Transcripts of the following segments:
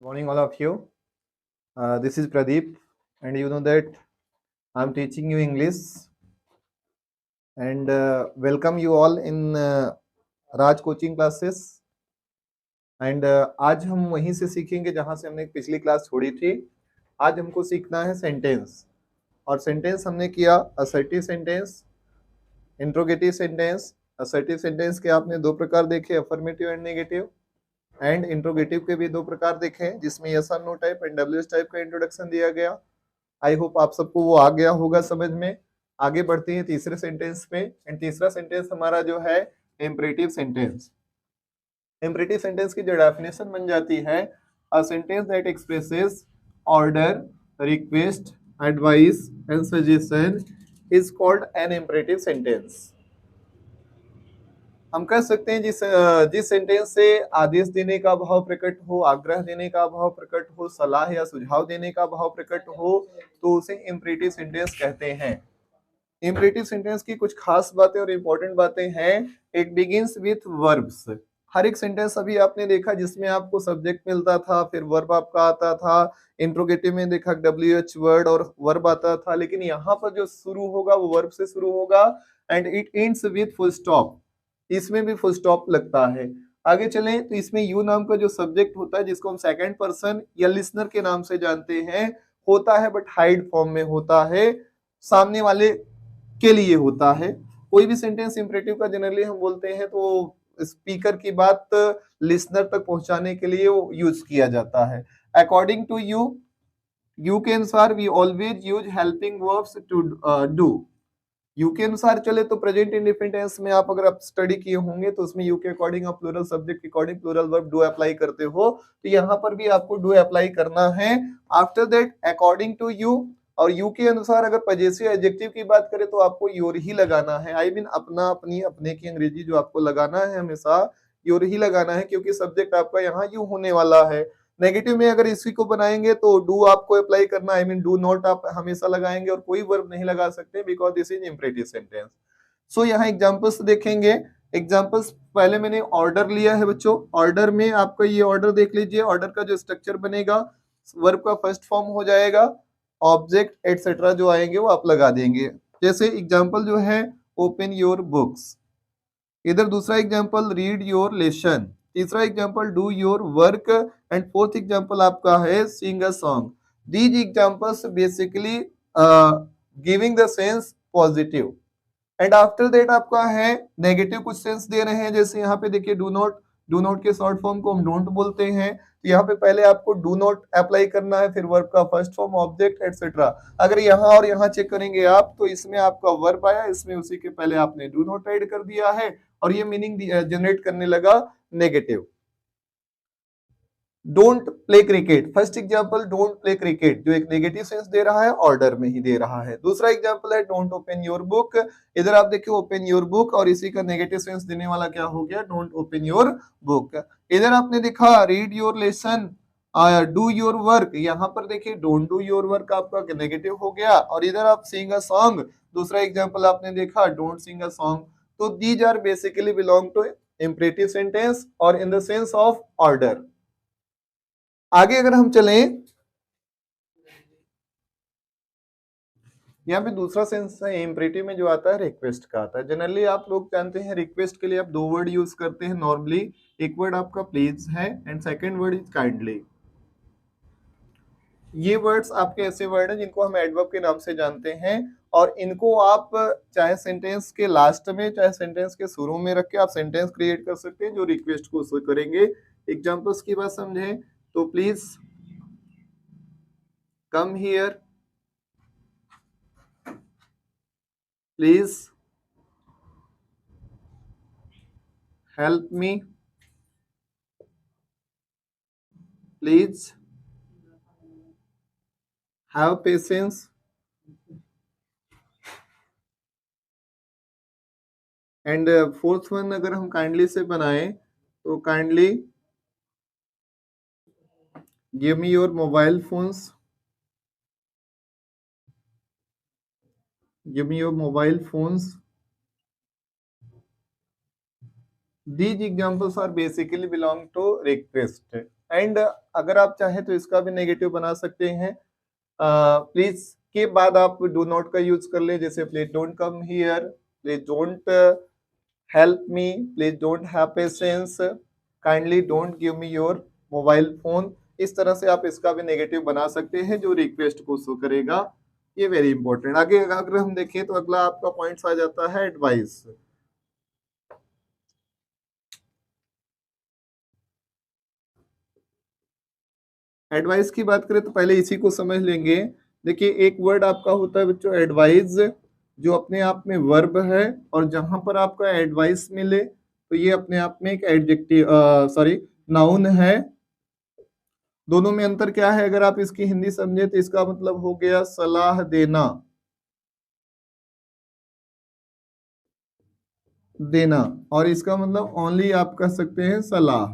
Morning, all of you. This is Pradeep, and you know that I'm teaching you English. And welcome you all in Raj coaching classes. And आज हम वहीं से सीखेंगे जहां से हमने पिछली क्लास छोड़ी थी. आज हमको सीखना है सेंटेंस. और सेंटेंस हमने किया assertive sentence, interrogative sentence. Assertive sentence के आपने दो प्रकार देखे, affirmative and negative. And interrogative के भी दो प्रकार देखे जिसमें यस और no type and WH type का इंट्रोडक्शन दिया गया. आई होप आप सबको वो आ गया होगा समझ में. आगे बढ़ते हैं तीसरे सेंटेंस पे. एंड तीसरा सेंटेंस हमारा जो है इम्परेटिव सेंटेंस. इम्परेटिव सेंटेंस की जो डेफिनेशन बन जाती है, a sentence that expresses order, request, advice and suggestion is called an imperative sentence. हम कह सकते हैं जिस सेंटेंस से आदेश देने का भाव प्रकट हो, आग्रह देने का भाव प्रकट हो, सलाह या सुझाव देने का भाव प्रकट हो, तो उसे इम्परेटिव सेंटेंस कहते हैं. इम्परेटिव सेंटेंस की कुछ खास बातें और इम्पोर्टेंट बातें हैं. It begins with verbs. हर एक सेंटेंस अभी आपने देखा जिसमें आपको सब्जेक्ट मिलता था, फिर वर्ब आपका आता था. इंट्रोगेटिव में देखा WH वर्ड और वर्ब आता था, लेकिन यहाँ पर जो शुरू होगा वो वर्ब से शुरू होगा. And it ends with full stop. इसमें भी फुल स्टॉप लगता है. आगे चलें तो इसमें यू नाम का जो सब्जेक्ट होता है, जिसको हम सेकंड पर्सन या लिसनर के नाम से जानते हैं, होता है बट हाइड फॉर्म में होता है, सामने वाले के लिए होता है. कोई भी सेंटेंस इंपरेटिव का जनरली हम बोलते हैं तो स्पीकर की बात लिसनर तक पहुंचाने के लिए वो यूज किया जाता है. अकॉर्डिंग टू यू के अनुसार we always use helping verbs to do. You के अनुसार चले तो प्रेजेंट इंडेफिनिट टेंस में आप अगर आप स्टडी किए होंगे तो उसमें यू के अकॉर्डिंग आप प्लूरल सब्जेक्ट के according plural verb do apply करते हो, तो यहाँ पर भी आपको डू अप्लाई करना है. After that according to you, और यू के अनुसार अगर पजेसिव एडजेक्टिव की बात करें तो आपको योर ही लगाना है. आई मीन अपना, अपनी, अपने की अंग्रेजी जो आपको लगाना है हमेशा योर ही लगाना है, क्योंकि सब्जेक्ट आपका यहाँ यू होने वाला है. नेगेटिव में अगर इसी को बनाएंगे तो डू आपको अप्लाई करना, आई मीन डू नॉट आप हमेशा लगाएंगे और कोई वर्ब नहीं लगा सकते, because this is imperative sentence. So यहाँ एग्जांपल्स देखेंगे. एग्जांपल्स पहले मैंने ऑर्डर लिया है बच्चों. ऑर्डर में आपका ये ऑर्डर देख लीजिए. ऑर्डर का जो स्ट्रक्चर बनेगा, वर्ब का फर्स्ट फॉर्म हो जाएगा, ऑब्जेक्ट एटसेट्रा जो आएंगे वो आप लगा देंगे. जैसे एग्जाम्पल जो है ओपन योर बुक्स. इधर दूसरा एग्जाम्पल रीड योर लेसन. तीसरा example do your work. And fourth example आपका है sing a song. These examples basically giving the sense positive. And after that आपका है नेगेटिव कुछ सेंस दे रहे हैं. जैसे यहाँ पे देखिए डू नॉट. डू नॉट के शॉर्ट फॉर्म को हम डोंट बोलते हैं, तो यहाँ पे पहले आपको डू नॉट अप्लाई करना है, फिर वर्ब का फर्स्ट फॉर्म, ऑब्जेक्ट एटसेट्रा. अगर यहाँ और यहाँ चेक करेंगे आप तो इसमें आपका वर्ब आया, इसमें उसी के पहले आपने डू नॉट ऐड कर दिया है और ये मीनिंग जनरेट करने लगा negative. Don't play cricket. First example don't play cricket जो एक नेगेटिव सेंस दे रहा है, ऑर्डर में ही दे रहा है. दूसरा एग्जांपल है डोंट ओपन योर बुक. इधर आप देखिए ओपन योर बुक और इसी का नेगेटिव सेंस देने वाला क्या हो गया, डोंट ओपन योर बुक. इधर आपने देखा read your lesson, do your work. यहाँ पर देखिए डोंट डू योर वर्क आपका नेगेटिव हो गया. और इधर आप सिंग अ सॉन्ग, दूसरा एग्जांपल आपने देखा डोंट सिंग अ सॉन्ग. तो these are basically belong to imperative sentence और in the sense of order. आगे अगर हम चलें, यहाँ पे दूसरा सेंस है इम्परेटिव में जो आता है रिक्वेस्ट का आता है. जनरली आप लोग जानते हैं रिक्वेस्ट के लिए आप दो वर्ड यूज करते हैं नॉर्मली. एक वर्ड आपका प्लीज है and second word is kindly. ये वर्ड्स आपके ऐसे वर्ड हैं जिनको हम एडवर्ब के नाम से जानते हैं, और इनको आप चाहे सेंटेंस के लास्ट में चाहे सेंटेंस के शुरू में रख के आप सेंटेंस क्रिएट कर सकते हैं जो रिक्वेस्ट को शो करेंगे. एग्जांपल्स की बात समझें तो please come here, please help me, please have patience, and fourth one अगर हम काइंडली से बनाएं तो kindly give me your mobile phones, give me your mobile phones. These examples are basically belong to request. And अगर आप चाहें तो इसका भी नेगेटिव बना सकते हैं। प्लीज के बाद आप डू नॉट का यूज कर ले, जैसे please don't come here, please don't help me, please don't have patience, kindly don't give me your mobile phone. इस तरह से आप इसका भी नेगेटिव बना सकते हैं जो रिक्वेस्ट को शो करेगा। ये वेरी इंपॉर्टेंट। आगे अगर हम देखें तो अगला आपका पॉइंट्स आ जाता है एडवाइस। एडवाइस की बात करें तो पहले इसी को समझ लेंगे। देखिए एक वर्ड आपका होता है बच्चों एडवाइस, जो अपने आप में वर्ब है, और जहां पर आपका एडवाइस मिले तो ये अपने आप में एक एडजेक्टिव सॉरी नाउन है। दोनों में अंतर क्या है, अगर आप इसकी हिंदी समझे तो इसका मतलब हो गया सलाह देना, देना, और इसका मतलब ओनली आप कह सकते हैं सलाह।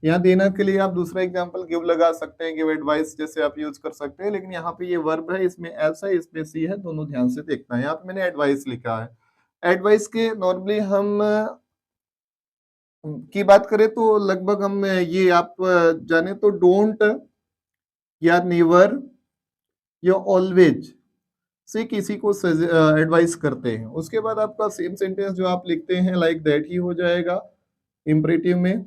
यहाँ देना के लिए आप दूसरा एग्जांपल गिव लगा सकते हैं, गिव एडवाइस जैसे आप यूज कर सकते हैं, लेकिन यहाँ पे ये वर्ब है, इसमें एस है, इसमें सी है, दोनों ध्यान से देखना है। यहाँ पे मैंने एडवाइस लिखा है। एडवाइस के नॉर्मली हम की बात करें तो लगभग हम ये आप जाने तो डोंट या नेवर या ऑलवेज से किसी को एडवाइस करते हैं। उसके बाद आपका सेम सेंटेंस जो आप लिखते हैं लाइक दैट ही हो जाएगा इंपरेटिव में।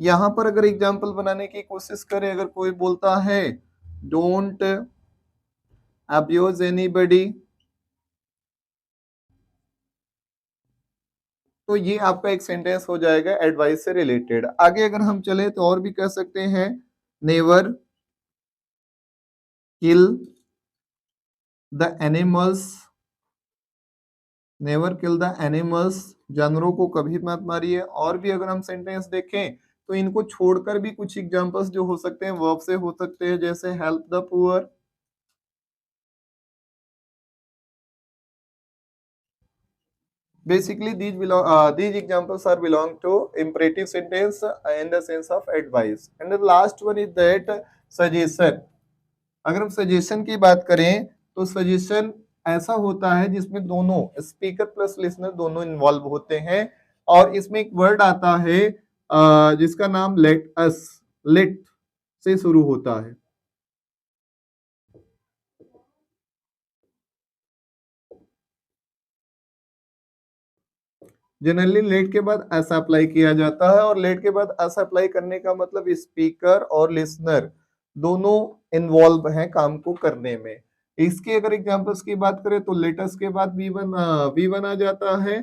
यहां पर अगर एग्जांपल बनाने की कोशिश करें, अगर कोई बोलता है डोंट अब्यूज एनीबडी, तो ये आपका एक सेंटेंस हो जाएगा एडवाइस से रिलेटेड। आगे अगर हम चले तो और भी कह सकते हैं never kill the animals, never kill the animals, जानवरों को कभी मत मारिए। और भी अगर हम सेंटेंस देखें तो इनको छोड़कर भी कुछ एग्जांपल्स जो हो सकते हैं वर्ब से हो सकते हैं, जैसे help the poor. Basically, these examples are belong to imperative sentence in the sense of advice. And the last one is that suggestion. अगर हम सजेशन की बात करें तो सजेशन ऐसा होता है जिसमें दोनों स्पीकर प्लस लिसनर दोनों इन्वॉल्व होते हैं, और इसमें एक वर्ड आता है जिसका नाम लेट अस, लेट से शुरू होता है। जनरली लेट के बाद एस अप्लाई किया जाता है, और लेट के बाद एस अप्लाई करने का मतलब स्पीकर और लिसनर दोनों इन्वॉल्व हैं काम को करने में। इसके अगर एग्जांपल्स की बात करें तो लेटस के बाद वी वन आ जाता है,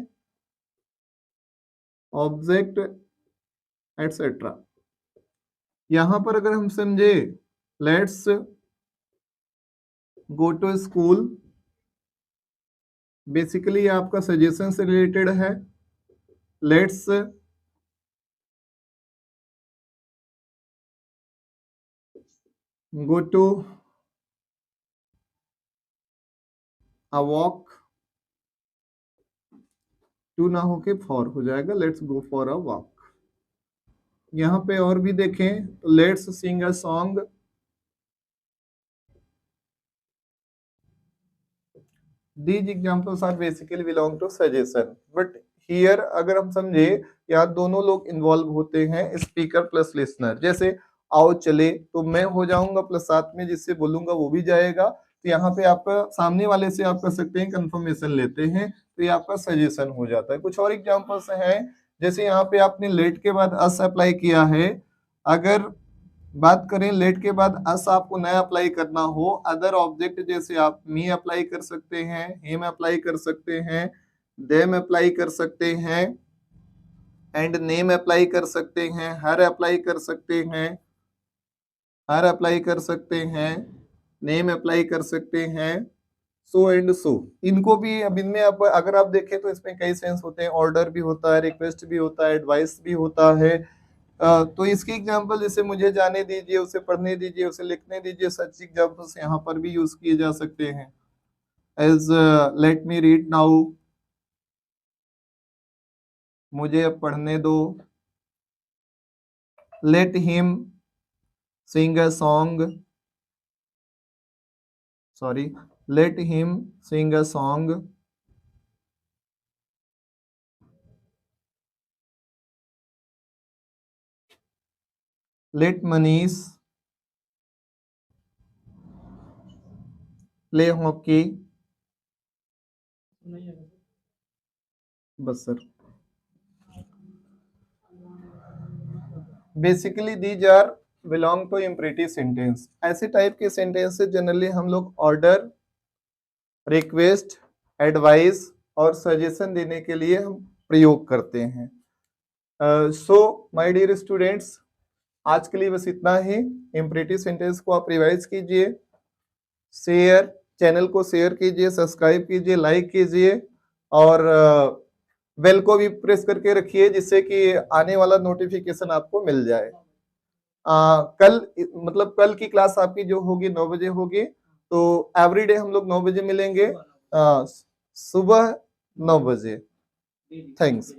ऑब्जेक्ट एटसेट्रा। यहां पर अगर हम समझे let's go to school, basically आपका सजेशन से रिलेटेड है। Let's go to a walk, to ना होके फॉर हो जाएगा, let's go for a walk. यहाँ पे और भी देखें तो let's sing a song, these examples are basically belong to suggestion. But here अगर हम समझे यहाँ दोनों लोग इन्वॉल्व होते हैं, स्पीकर प्लस लिसनर। जैसे आओ चले तो मैं हो जाऊंगा प्लस साथ में जिससे बोलूंगा वो भी जाएगा, तो यहाँ पे आपका सामने वाले से आप कर सकते हैं कंफर्मेशन लेते हैं, तो ये आपका सजेशन हो जाता है। कुछ और एग्जाम्पल्स हैं, जैसे यहाँ पे आपने लेट के बाद अस अप्लाई किया है। अगर बात करें लेट के बाद अस आपको नया अप्लाई करना हो, अदर ऑब्जेक्ट जैसे आप मी अप्लाई कर सकते हैं, हिम अप्लाई कर सकते हैं, देम अप्लाई कर सकते हैं, एंड नेम अप्लाई कर सकते हैं, हर अप्लाई कर सकते हैं, हर अप्लाई कर सकते हैं, नेम अप्लाई कर सकते हैं, सो एंड सो। इनको भी अब इनमें आप अगर आप देखें तो इसमें कई सेंस होते हैं, ऑर्डर भी होता है, रिक्वेस्ट भी होता है, एडवाइस भी होता है। तो इसकी एग्जांपल जैसे मुझे जाने दीजिए, उसे पढ़ने दीजिए, उसे लिखने दीजिए, सच एग्जांपल्स यहाँ पर भी यूज किए जा सकते हैं। As let me read now, मुझे अब पढ़ने दो। Let him sing a song, sorry, let him sing a song. Let Manish play hockey, बस sir. Basically these are belong to imperative sentence. ऐसे टाइप के सेंटेंसेस जनरली हम लोग ऑर्डर, रिक्वेस्ट, एडवाइस और सजेशन देने के लिए हम प्रयोग करते हैं। सो माय डियर स्टूडेंट्स, आज के लिए बस इतना ही। इम्परेटिव सेंटेंस को आप रिवाइज कीजिए, शेयर, चैनल को शेयर कीजिए, सब्सक्राइब कीजिए, लाइक कीजिए और बेल को भी प्रेस करके रखिए जिससे कि आने वाला नोटिफिकेशन आपको मिल जाए। कल मतलब कल की क्लास आपकी जो होगी 9 बजे होगी, तो एवरीडे हम लोग 9 बजे मिलेंगे, सुबह 9 बजे। थैंक्स।